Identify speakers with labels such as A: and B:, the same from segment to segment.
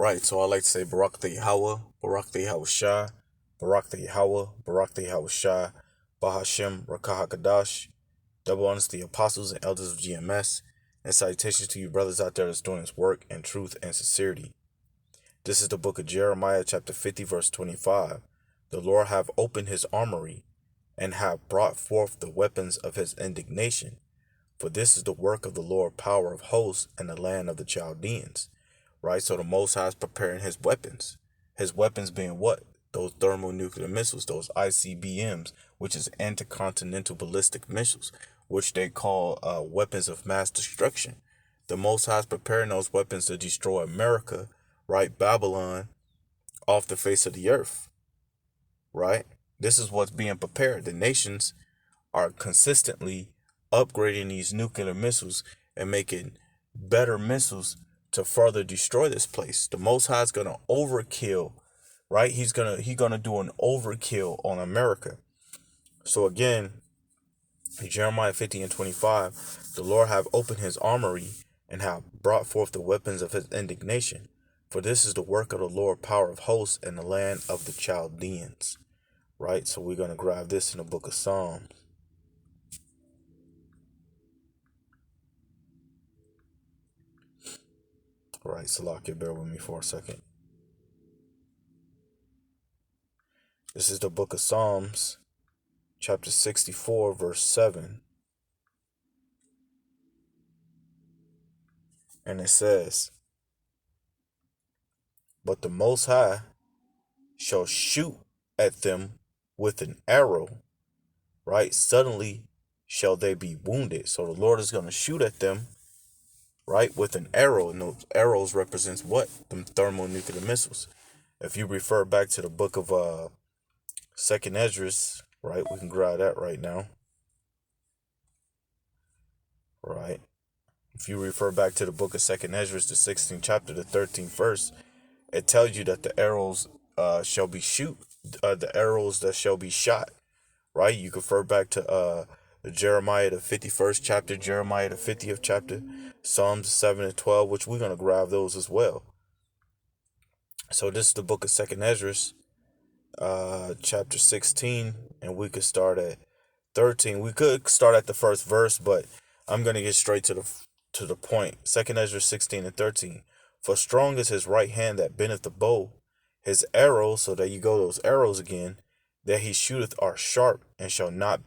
A: Right, so I like to say Barak the Yahweh, Barak the Yahweh Shah, Barak the Yahweh, Barak the Yahweh Shah, Bahashem, Rakah HaKadash, double honors to the apostles and elders of GMS, and salutations to you brothers out there that's doing this work in truth and sincerity. This is the book of Jeremiah, chapter 50, verse 25. The Lord have opened his armory, and have brought forth the weapons of his indignation. For this is the work of the Lord, power of hosts, in the land of the Chaldeans. Right? So the Most High is preparing his weapons. His weapons being what? Those thermonuclear missiles, those ICBMs, which is intercontinental ballistic missiles, which they call weapons of mass destruction. The Most High is preparing those weapons to destroy America, right? Babylon, off the face of the earth, right? This is what's being prepared. The nations are consistently upgrading these nuclear missiles and making better missiles to further destroy this place. The Most High is gonna overkill, right? He's gonna do an overkill on America. So again, Jeremiah 50 and 25, the Lord have opened his armory and have brought forth the weapons of his indignation. For this is the work of the Lord, power of hosts, in the land of the Chaldeans. Right? So we're gonna grab this in the book of Psalms. Right, Salakia, bear with me for a second. This is the book of Psalms, chapter 64, verse 7. And it says, but the Most High shall shoot at them with an arrow, right? Suddenly shall they be wounded. So the Lord is going to shoot at them, right, with an arrow. And those arrows represents what? Them thermonuclear missiles. If you refer back to the book of Second Esdras, right, we can grab that right now. Right. If you refer back to the book of Second Esdras, the 16th chapter, the 13th verse, it tells you that the arrows shall be the arrows that shall be shot. Right. You can refer back to Jeremiah the 51st chapter, Jeremiah the 50th chapter, Psalms 7 and 12, which we're gonna grab those as well. So this is the book of Second Esdras, chapter 16, and we could start at 13. We could start at the first verse, but I'm gonna get straight to the point. Second Ezra 16 and 13. For strong is his right hand that bendeth the bow, his arrows, so there you go, those arrows again, that he shooteth are sharp and shall not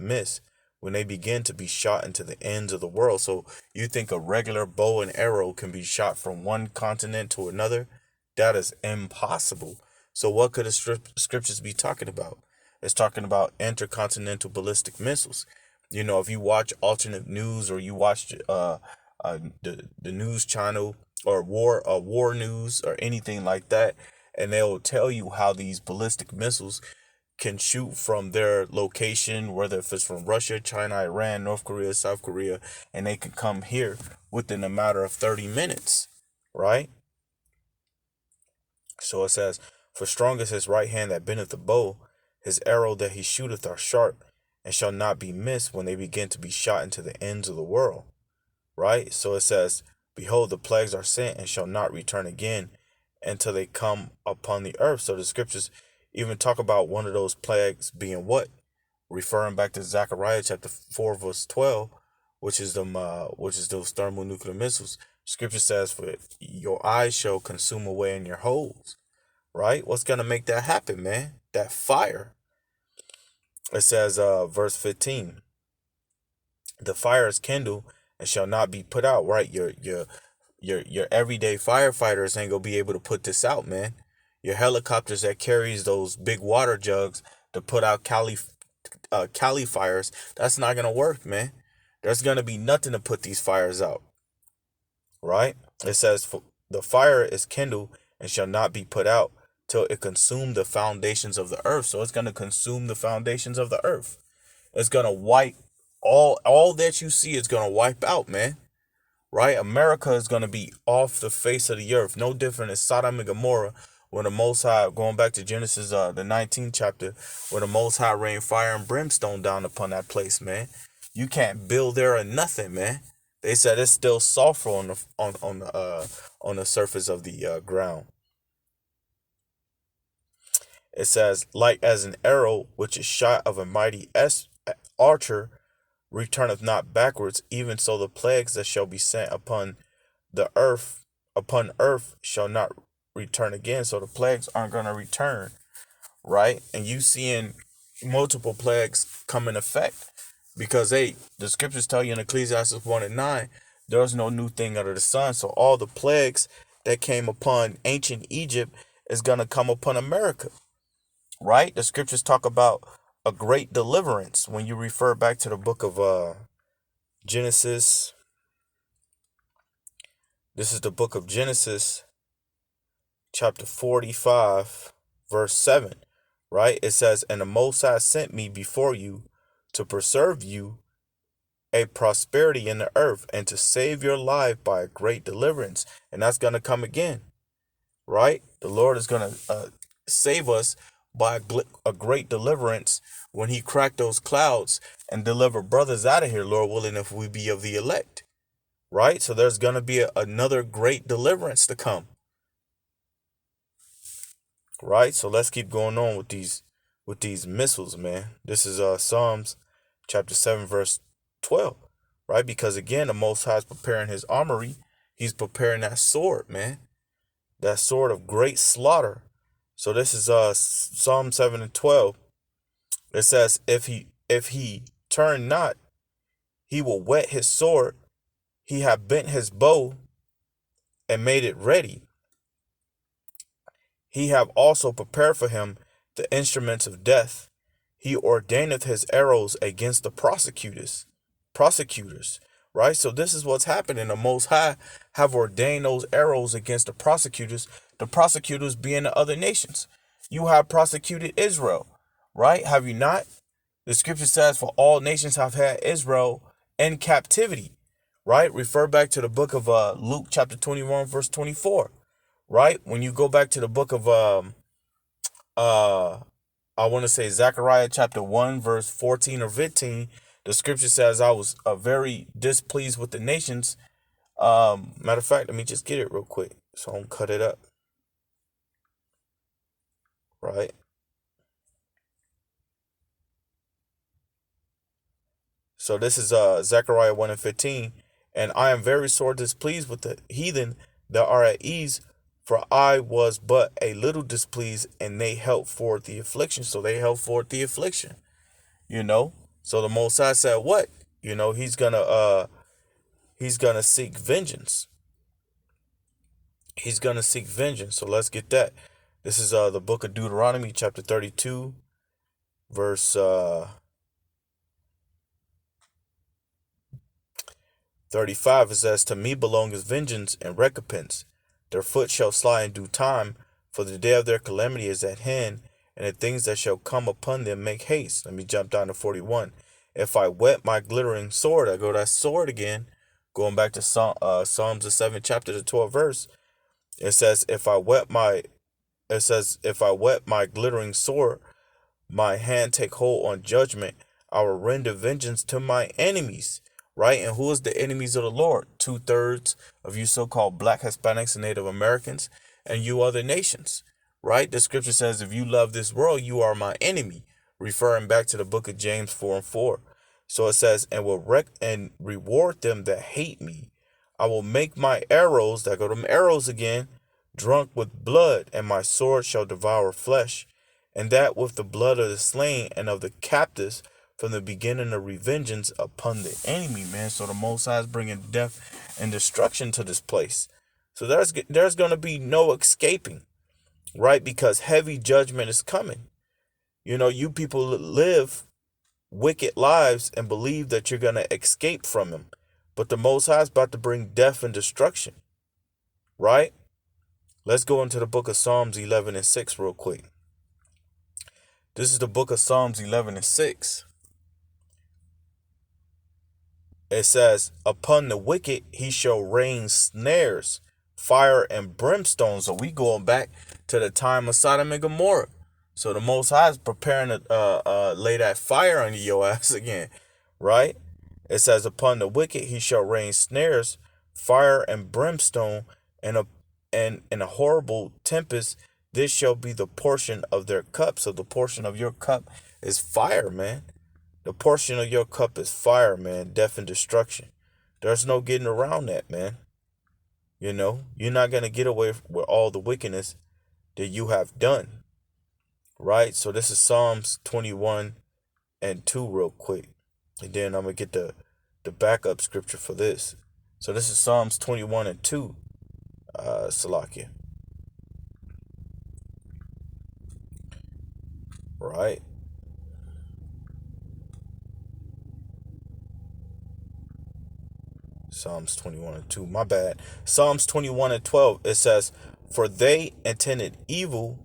A: miss when they begin to be shot into the ends of the world. So you think a regular bow and arrow can be shot from one continent to another? That is impossible. So what could the scriptures be talking about? It's talking about intercontinental ballistic missiles. You know, if you watch alternate news or you watch the news channel or war news or anything like that, and they'll tell you how these ballistic missiles can shoot from their location, whether if it's from Russia, China, Iran, North Korea, South Korea, and they can come here within a matter of 30 minutes, right? So it says, for strong is his right hand that bendeth the bow, his arrow that he shooteth are sharp, and shall not be missed when they begin to be shot into the ends of the world. Right? So it says, behold, the plagues are sent and shall not return again until they come upon the earth. So the scriptures even talk about one of those plagues being what? Referring back to Zechariah chapter 4, verse 12, which is those thermonuclear missiles. Scripture says, for your eyes shall consume away in your holes. Right? What's gonna make that happen, man? That fire. It says, verse 15, the fire is kindled and shall not be put out. Right? Your everyday firefighters ain't gonna be able to put this out, man. Your helicopters that carries those big water jugs to put out Cali fires, that's not gonna work, man. There's gonna be nothing to put these fires out. Right? It says, the fire is kindled and shall not be put out till it consume the foundations of the earth. So it's going to consume the foundations of the earth. It's going to wipe all that you see is going to wipe out, man. Right? America is going to be off the face of the earth. No different than Sodom and Gomorrah, when the Most High, going back to Genesis, the 19th chapter, when the Most High rained fire and brimstone down upon that place, man. You can't build there or nothing, man. They said it's still sulfur on the surface of the ground. It says, like as an arrow which is shot of a mighty archer returneth not backwards, even so the plagues that shall be sent the earth upon earth shall not return again. So the plagues aren't gonna return, right? And you seeing multiple plagues come in effect because the scriptures tell you in Ecclesiastes 1:9, there's no new thing under the sun. So all the plagues that came upon ancient Egypt is gonna come upon America, right? The scriptures talk about a great deliverance when you refer back to the book of Genesis. This is the book of Genesis, chapter 45, verse 7, right? It says, and the Most High sent me before you to preserve you a prosperity in the earth and to save your life by a great deliverance. And that's going to come again, right? The Lord is going to save us by a great deliverance when he cracked those clouds and deliver brothers out of here, Lord willing, if we be of the elect, right? So there's going to be another great deliverance to come, right? So let's keep going on with these missiles, man. This is Psalms chapter 7 verse 12, right? Because again, the Most High is preparing his armory. He's preparing that sword, man, that sword of great slaughter. So this is Psalm 7 and 12. It says, if he turn not, he will whet his sword. He have bent his bow and made it ready. He have also prepared for him the instruments of death. He ordaineth his arrows against the prosecutors, right? So this is what's happening. The Most High have ordained those arrows against the prosecutors being the other nations. You have prosecuted Israel, right? Have you not? The scripture says, for all nations have had Israel in captivity, right? Refer back to the book of Luke chapter 21, verse 24, right? When you go back to the book of, I want to say Zechariah chapter 1, verse 14 or 15, the scripture says, I was very displeased with the nations. Matter of fact, let me just get it real quick so I don't cut it up, right? So this is Zechariah 1 and 15. And I am very sore displeased with the heathen that are at ease, for I was but a little displeased, and they held forth the affliction. So they held forth the affliction, you know. So the Most High said, what? You know, he's gonna seek vengeance. He's gonna seek vengeance. So let's get that. This is the book of Deuteronomy, chapter 32, verse 35. It says, to me belongeth vengeance and recompense. Their foot shall slide in due time, for the day of their calamity is at hand, and the things that shall come upon them make haste. Let me jump down to 41. If I whet my glittering sword, I go to that sword again, going back to Psalms the 7th chapter, the 12th verse. It says, if I whet my glittering sword, my hand take hold on judgment, I will render vengeance to my enemies. Right? And who is the enemies of the Lord? 2/3 of you so-called black Hispanics and Native Americans, and you other nations. Right? The scripture says, if you love this world, you are my enemy, referring back to the book of James 4 and 4. So it says, and will reward them that hate me. I will make my arrows, that go to them arrows again, drunk with blood, and my sword shall devour flesh, and that with the blood of the slain and of the captives, from the beginning of revengeance upon the enemy, man. So the Most High is bringing death and destruction to this place. So there's going to be no escaping, right? Because heavy judgment is coming. You know, you people live wicked lives and believe that you're going to escape from him. But the Most High is about to bring death and destruction, right? Let's go into the book of Psalms 11 and 6 real quick. This is the book of Psalms 11 and 6. It says, upon the wicked he shall rain snares, fire and brimstone. So we going back to the time of Sodom and Gomorrah. So the Most High is preparing to lay that fire under your ass again, right? It says, upon the wicked he shall rain snares, fire and brimstone, and a horrible tempest. This shall be the portion of their cup. So the portion of your cup is fire, man. The portion of your cup is fire, man. Death and destruction. There's no getting around that, man. You're not going to get away with all the wickedness that you have done. Right? So this is Psalms 21 and 2 real quick. And then I'm going to get the backup scripture for this. So this is Psalms 21 and 2, Salakia. Right? Psalms 21 and 2. My bad. Psalms 21 and 12. It says, for they intended evil.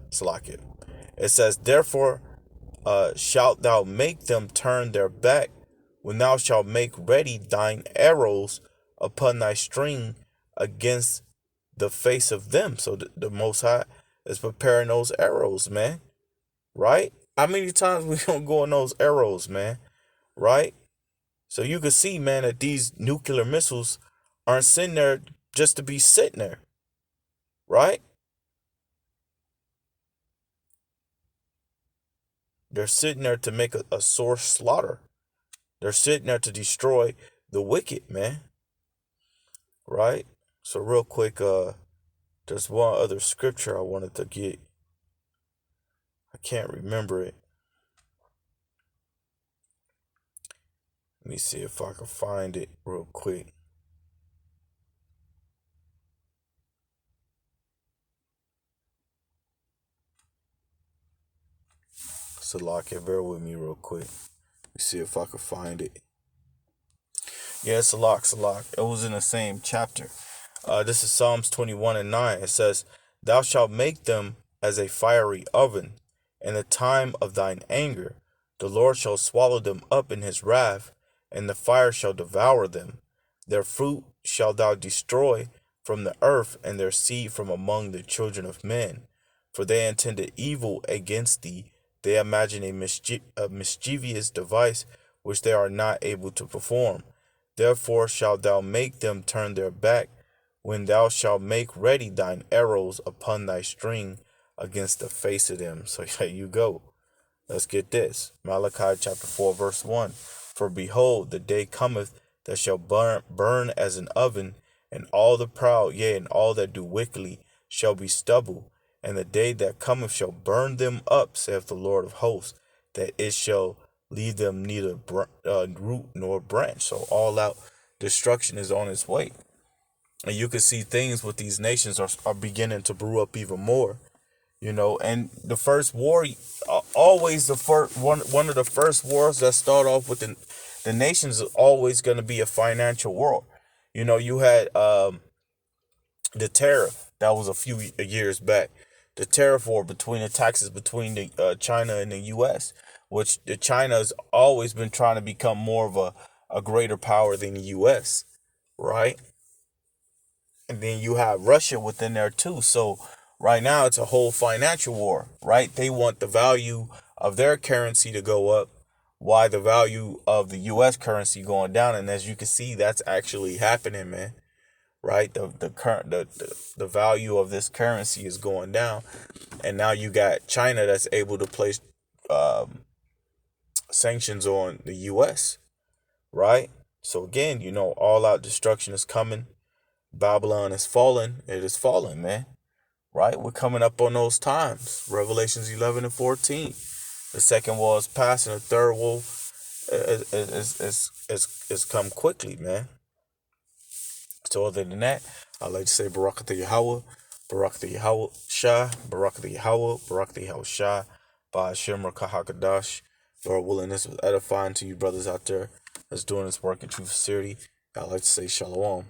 A: Salakia. It says, therefore shalt thou make them turn their back when thou shalt make ready thine arrows upon thy string against the face of them. So the Most High is preparing those arrows, man. Right? How many times we don't go on those arrows, man? Right? So you can see, man, that these nuclear missiles aren't sitting there just to be sitting there. Right? They're sitting there to make a sore slaughter. They're sitting there to destroy the wicked, man. Right? So real quick, there's one other scripture I wanted to get. I can't remember it. Let me see if I can find it real quick. Salakia, bear with me real quick. Let me see if I can find it. Yeah, it's Salak. It was in the same chapter. This is Psalms 21 and 9. It says, thou shalt make them as a fiery oven. In the time of thine anger, the Lord shall swallow them up in his wrath, and the fire shall devour them. Their fruit shalt thou destroy from the earth, and their seed from among the children of men. For they intended evil against thee. They imagine a mischievous device which they are not able to perform. Therefore shalt thou make them turn their back, when thou shalt make ready thine arrows upon thy string against the face of them. So here you go. Let's get this. Malachi chapter 4 verse 1. For behold, the day cometh that shall burn as an oven, and all the proud, yea, and all that do wickedly shall be stubble. And the day that cometh shall burn them up, saith the Lord of hosts, that it shall leave them neither root nor branch. So all out destruction is on its way. And you can see things with these nations are beginning to brew up even more. And the first war, always the first one of the first wars that start off with the nations is always going to be a financial war. You had the tariff that was a few years back, the tariff war between the taxes between the China and the U.S., which the China has always been trying to become more of a greater power than the U.S., right? And then you have Russia within there too. So right now it's a whole financial war, right? They want the value of their currency to go up, while the value of the U.S. currency going down. And as you can see, that's actually happening, man. Right? The value of this currency is going down, and now you got China that's able to place sanctions on the U.S. Right? So again, all out destruction is coming. Babylon is falling. It is falling, man. Right? We're coming up on those times. Revelations 11 and 14. The second war is past, and the third war is come quickly, man. So other than that, I'd like to say Barak the Yahweh, Barak the Yahweh Shah, Barak the Yahweh, Barak the Yahweh Shah, Hashem Rakahakadash. Lord willing, this was edifying to you brothers out there that's doing this work in true sincerity. I'd like to say Shalom.